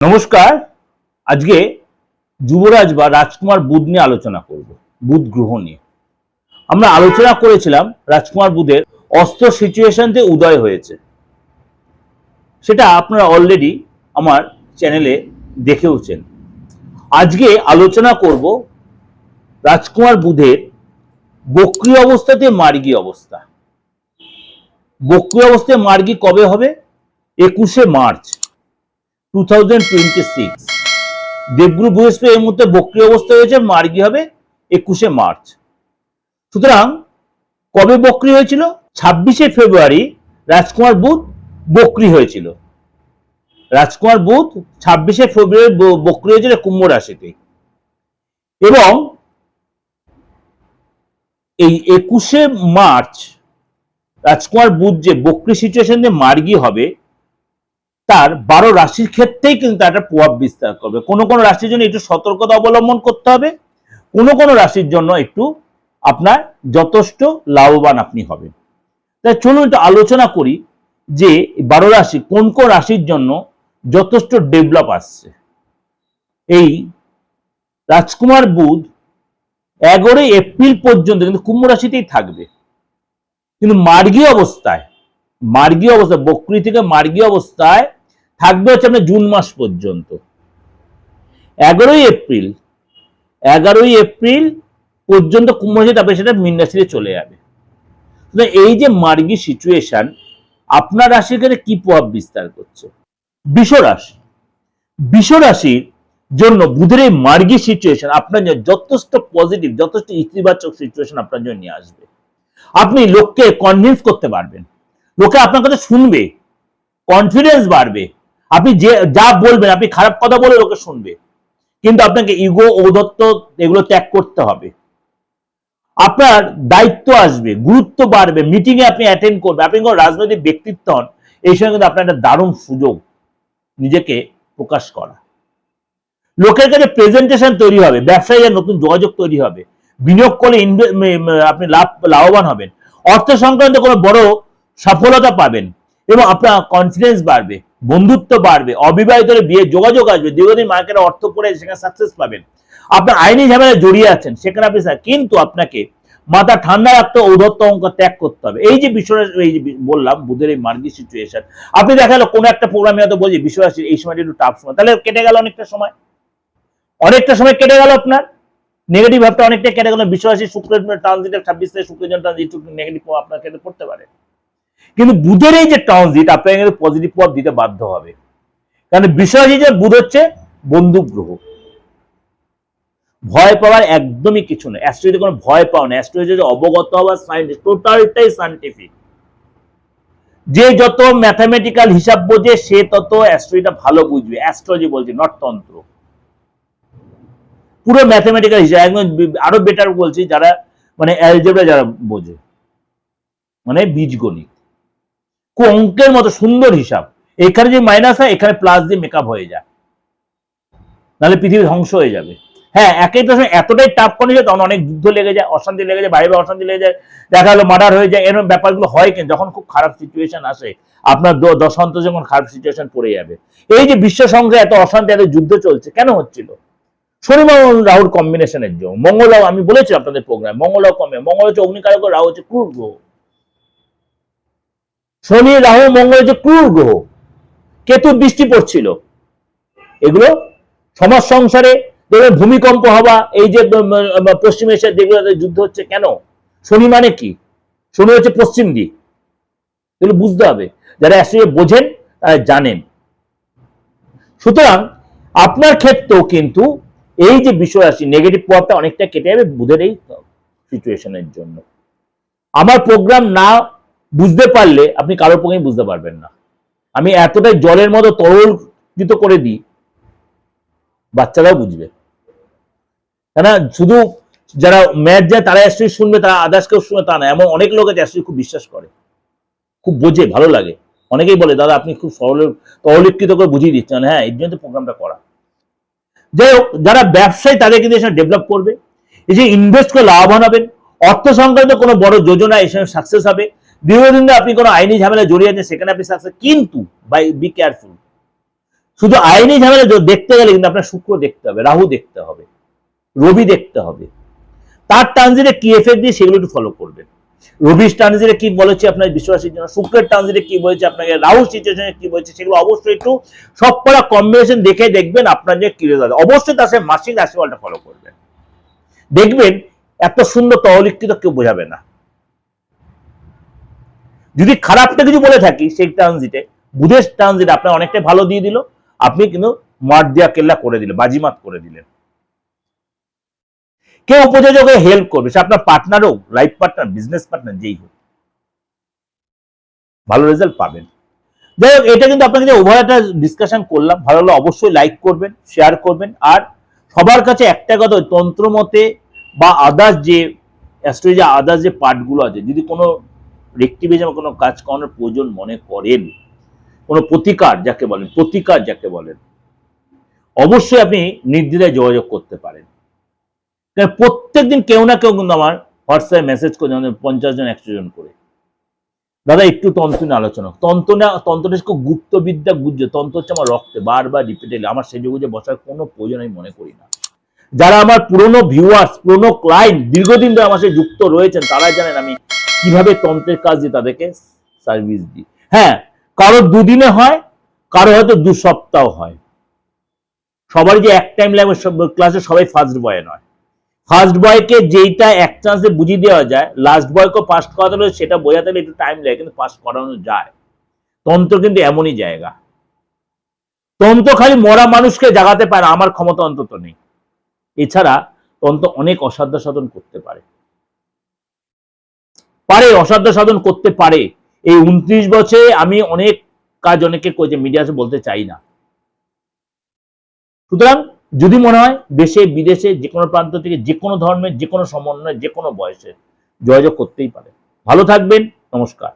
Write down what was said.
নমস্কার। আজকে যুবরাজ বা রাজকুমার বুধ নিয়ে আলোচনা করব। বুধ গ্রহ নিয়ে আমরা আলোচনা করেছিলাম। রাজকুমার বুধের অস্ত সিচুয়েশনতে উদয় হয়েছে, সেটা আপনারা অলরেডি আমার চ্যানেলে দেখেওছেন। আজকে আলোচনা করব রাজকুমার বুধের বক্রী অবস্থাতে মার্গী অবস্থা। বক্রী অবস্থায় মার্গী কবে হবে? 21শে মার্চ 2026। দেবগুরু বৃহস্পতি এই মুহূর্তে বক্রী অবস্থা হয়েছে, মার্গী হবে 21শে মার্চ। সুতরাং কবে বক্রী হয়েছিল? 26শে ফেব্রুয়ারি রাজকুমার বুধ বক্রী হয়েছিল। রাজকুমার বুধ 26শে ফেব্রুয়ারি বক্রী হয়েছিল কুম্ভ রাশিতে, এবং এই 21শে মার্চ রাজকুমার বুধ যে বক্রী সিচুয়েশন দিয়ে মার্গী হবে, তার 12 রাশির ক্ষেত্রেই কিন্তু একটা প্রভাব বিস্তার করবে। কোনো কোনো রাশির জন্য একটু সতর্কতা অবলম্বন করতে হবে, কোনো কোনো রাশির জন্য একটু আপনার যথেষ্ট লাভবান আপনি হবেন। তাই চলুন একটু আলোচনা করি যে 12 রাশি কোন কোন রাশির জন্য যথেষ্ট ডেভেলপ আসছে। এই রাজকুমার বুধ 11 এপ্রিল পর্যন্ত কিন্তু কুম্ভ রাশিতেই থাকবে, কিন্তু মার্গী অবস্থায় বক্রী থেকে মার্গী অবস্থায় থাকবে হচ্ছে আপনার জুন মাস পর্যন্ত। 11 এপ্রিল পর্যন্ত কুম্ভ রাশি, তারপরে সেটা মীন রাশিতে চলে যাবে। এই যে মার্গী সিচুয়েশন আপনার রাশির ক্ষেত্রে কি প্রভাব বিস্তার করছে? বৃষ রাশির জন্য বুধের এই মার্গী সিচুয়েশন আপনার জন্য যথেষ্ট পজিটিভ, যথেষ্ট ইতিবাচক সিচুয়েশন আপনার জন্য নিয়ে আসবে। আপনি লোককে কনভিন্স করতে পারবেন, লোকে আপনার কথা শুনবে, কনফিডেন্স বাড়বে। আপনি যে যা বলবেন, আপনি খারাপ কথা বলে লোকে শুনবে, কিন্তু আপনাকে ইগো, ঔদ্ধত্য এগুলো ত্যাগ করতে হবে। আপনার দায়িত্ব আসবে, গুরুত্ব বাড়বে, মিটিং এ আপনি অ্যাটেন্ড করবেন। আপনি কোনো রাজনৈতিক ব্যক্তিত্ব হন, এই সময় কিন্তু আপনার একটা দারুণ সুযোগ নিজেকে প্রকাশ করা। লোকের কাছে প্রেজেন্টেশন তৈরি হবে, ব্যবসায়ীদের নতুন যোগাযোগ তৈরি হবে, বিনিয়োগ করলে আপনি লাভবান হবেন, অর্থ সংক্রান্ত কোনো বড় সফলতা পাবেন, এবং আপনার কনফিডেন্স বাড়বে, বন্ধুত্ব বাড়বে, অবিবাহিতদের বিয়ে যোগাযোগ আসবে, দীর্ঘদিন মার্কেটে অর্থ করে সেখানে সাকসেস পাবেন। আপনার আইনি ঝামেলায় জড়িয়ে আছেন, সেখানে আপনি কিন্তু আপনাকে মাথা ঠান্ডা রাখতে, ঔদ্ধত্য অহংকার ত্যাগ করতে হবে। এই যে বিষয়, এই যে বললাম বুধের এই মার্গী সিচুয়েশন, আপনি দেখালো কোনো একটা প্রোগ্রামে হয়তো বলছি বিশ্বরাশির এই সময়টা একটু টাফ সময়, তাহলে কেটে গেল অনেকটা সময় কেটে গেল, আপনার নেগেটিভ ভাবটা অনেকটা কেটে গেল। বিশ্বরাশি শুক্রের ট্রানজিট 26 থেকে শুক্রের ট্রানজিট নেগেটিভ প্রভাব আপনার ক্ষেত্রে পড়তে পারে, কিন্তু বুধের এই যে ট্রানজিট আপনাকে কিন্তু পজিটিভ প্রভাব দিতে বাধ্য হবে। কারণ বিশ্বরাশি যে বুধ হচ্ছে বন্দুক গ্রহ, ভয় পাওয়ার একদমই কিছু নেই। অ্যাস্ট্রোলজিতে কোনো ভয় পাও না। অ্যাস্ট্রোলজি অবগত হওয়া সায়েন্স, টোটালটাই সায়েন্টিফিক। যে যত ম্যাথামেটিক্যাল হিসাব বোঝে সে তত অ্যাস্ট্রোলজিটা ভালো বুঝবে। অ্যাস্ট্রোলজি বলছি, নট তন্ত্র। পুরো ম্যাথামেটিক্যাল হিসাব, একদম আরো বেটার বলছি, যারা মানে অ্যালজেব্রা যারা বোঝে, মানে বীজগণিত, অঙ্কের মতো সুন্দর হিসাব। এখানে যে মাইনাস হয়, এখানে প্লাস দিয়ে মেকআপ হয়ে যায়, নাহলে পৃথিবী ধ্বংস হয়ে যাবে। হ্যাঁ, একই প্রশ্ন এতটাই টাফ কন্ডিশন, তখন অনেক যুদ্ধ লেগে যায়, অশান্তি লেগে যায়, বাইরে অশান্তি লেগে যায়, দেখা গেলো মার্ডার হয়ে যায়। এরকম ব্যাপারগুলো হয় কিন্তু যখন খুব খারাপ সিচুয়েশন আসে, আপনার দশান্ত যখন খারাপ সিচুয়েশন পড়ে যাবে। এই যে বিশ্ব সংখ্যায় এত অশান্তি, এত যুদ্ধ চলছে, কেন হচ্ছিল? শনি মঙ্গল রাহুর কম্বিনেশনের জন্য। মঙ্গল রাহু, আমি বলেছি আপনাদের প্রোগ্রাম, মঙ্গল রাহু কমে, মঙ্গল হচ্ছে অগ্নিকারক, রাহু হচ্ছে ক্রূর গ্রহ। শনি রাহু মঙ্গল হচ্ছে ক্রূর গ্রহ। কেতু দৃষ্টি পড়ছিল, এগুলো সমাজ সংসারে দেখবেন ভূমিকম্প হওয়া, এই যে পশ্চিম এশিয়ার যেগুলো যুদ্ধ হচ্ছে, কেন? শনি মানে কি? শনি হচ্ছে পশ্চিম দিক, এগুলো বুঝতে হবে। যারা অ্যাস্ট্রোলজি বোঝেন তারা জানেন। সুতরাং আপনার ক্ষেত্রেও কিন্তু এই যে বিশ্বরাশি নেগেটিভ প্রভাবটা অনেকটা কেটে যাবে বুধের এই সিচুয়েশনের জন্য। আমার প্রোগ্রাম না বুঝতে পারলে আপনি কারোর পক্ষে বুঝতে পারবেন না। আমি এতটাই জলের মতো তরলিত করে দিই, বাচ্চারাও বুঝবে। কেন? শুধু যারা ম্যাথ যায় তারা অ্যাস্ট্রোলজি শুনবে, তারা আদার্স কেউ শুনবে তা না। এমন অনেক লোক আছে অ্যাস্ট্রোলজি খুব বিশ্বাস করে, খুব বোঝে, ভালো লাগে। অনেকেই বলে দাদা আপনি খুব তরলীকৃত করে বুঝিয়ে দিচ্ছেন। হ্যাঁ, এই জন্য তো প্রোগ্রামটা করা। যাই হোক, যারা ব্যবসায়ী তাদের কিন্তু এসব ডেভেলপ করবে, এই যে ইনভেস্ট করে লাভবান হবেন, অর্থ সংক্রান্ত কোনো বড় যোজনা এসব সাকসেস হবে। দীর্ঘদিন আপনি কোনো আইনি ঝামেলা জড়িয়ে আছেন, সেখানে আপনি সাকসেস, কিন্তু বি কেয়ারফুল। শুধু আইনি ঝামেলা দেখতে গেলে কিন্তু আপনার শুক্র দেখতে হবে, রাহু দেখতে হবে, রবি দেখতে হবে, তার ট্রানজিটে কি এফেক্ট দিয়ে সেগুলো একটু ফলো করবেন। রবির ট্রানজিটে কি বলেছে আপনার বিশ্বাসের জন্য, শুক্রের ট্রানজিটে কি বলেছে আপনাকে, রাহু সিচুয়েশনে কি বলেছে, সেগুলো অবশ্যই একটু সব করা কম্বিনেশন দেখে দেখবেন আপনার যে কি রেজাল্ট। অবশ্যই তার সাথে মাসিক রাশিফলটা ফলো করবেন, দেখবেন এত সুন্দর তহলিক্ষিত কেউ বোঝাবে না। যদি খারাপটা কিছু বলে থাকি সেই ট্রানজিটে, বুধের ট্রানজিটে আপনার অনেকটাই ভালো দিয়ে দিল, আপনি কিন্তু মাঠ দিয়া কেল্লা করে দিলেন, বাজিমাত করে দিলেন। কেউ উপযোজকে হেল্প করবে, সে আপনার পার্টনার হোক, লাইফ পার্টনার, বিজনেস পার্টনার, যেই হোক, ভালো রেজাল্ট পাবেন। যাই হোক, এটা কিন্তু আপনাকে যে ওভার একটা ডিসকাশন করলাম, ভালো হলে অবশ্যই লাইক করবেন, শেয়ার করবেন। আর সবার কাছে একটা কথা, তন্ত্র মতে বা আদার্স যে অ্যাস্ট্রোলজি আদার্স যে পার্টগুলো আছে, যদি কোনো রেক্টিভিজম কোনো কাজ করানোর প্রয়োজন মনে করেন, কোনো প্রতিকার যাকে বলেন, প্রতিকার যাকে বলেন, অবশ্যই আপনি নির্দ্বিধায় যোগাযোগ করতে পারেন। কারণ প্রত্যেকদিন কেউ না কেউ কিন্তু আমার হোয়াটসঅ্যাপে মেসেজ করে, 50 জন 100 জন করে, দাদা একটু তন্ত্র নিয়ে আলোচনা। তন্ত্রটা খুব গুপ্ত বিদ্যা, গুজ্জ তন্ত্র হচ্ছে আমার রক্তে, বারবার রিপিটেডলি। আমার সেজে গুজে বসার কোনো প্রয়োজন আমি মনে করি না। যারা আমার পুরনো ভিউয়ার্স, পুরনো ক্লায়েন্ট, দীর্ঘদিন ধরে আমার সাথে যুক্ত রয়েছেন, তারা জানেন আমি কিভাবে তন্ত্রের কাজ দিয়ে তাদেরকে সার্ভিস দিই। হ্যাঁ, কারো দুদিনে হয়, কারো হয়তো 2 সপ্তাহ হয়। সবারই যে এক টাইম লাগবে ক্লাসে, সবাই ফার্স্ট বয় নয়। ফার্স্ট বয়কে যেইটা এক চান্সে বুঝিয়ে দেওয়া যায়, লাস্ট বয়কে পাস করাতে হলে সেটা বোঝাতে হলে একটু টাইম লাগে, কিন্তু পাস করানো যায়। তন্ত্র কিন্তু এমনই জায়গা। তন্ত্র খালি মরা মানুষকে জাগাতে পারে, আমার ক্ষমতা অন্তত নেই। এছাড়া তন্ত্র অনেক অসাধ্য সাধন করতে পারে, অসাধ্য সাধন করতে পারে। এই 29 বছরে আমি অনেক কাজ অনেকে করেছে, মিডিয়াতে বলতে চাই না। সুতরাং যদি মনে হয় দেশে বিদেশে যে কোনো প্রান্ত থেকে, যে কোনো ধর্মের, যে কোনো সমন্বয়, যে কোনো বয়সে যোগাযোগ করতেই পারে। ভালো থাকবেন, নমস্কার।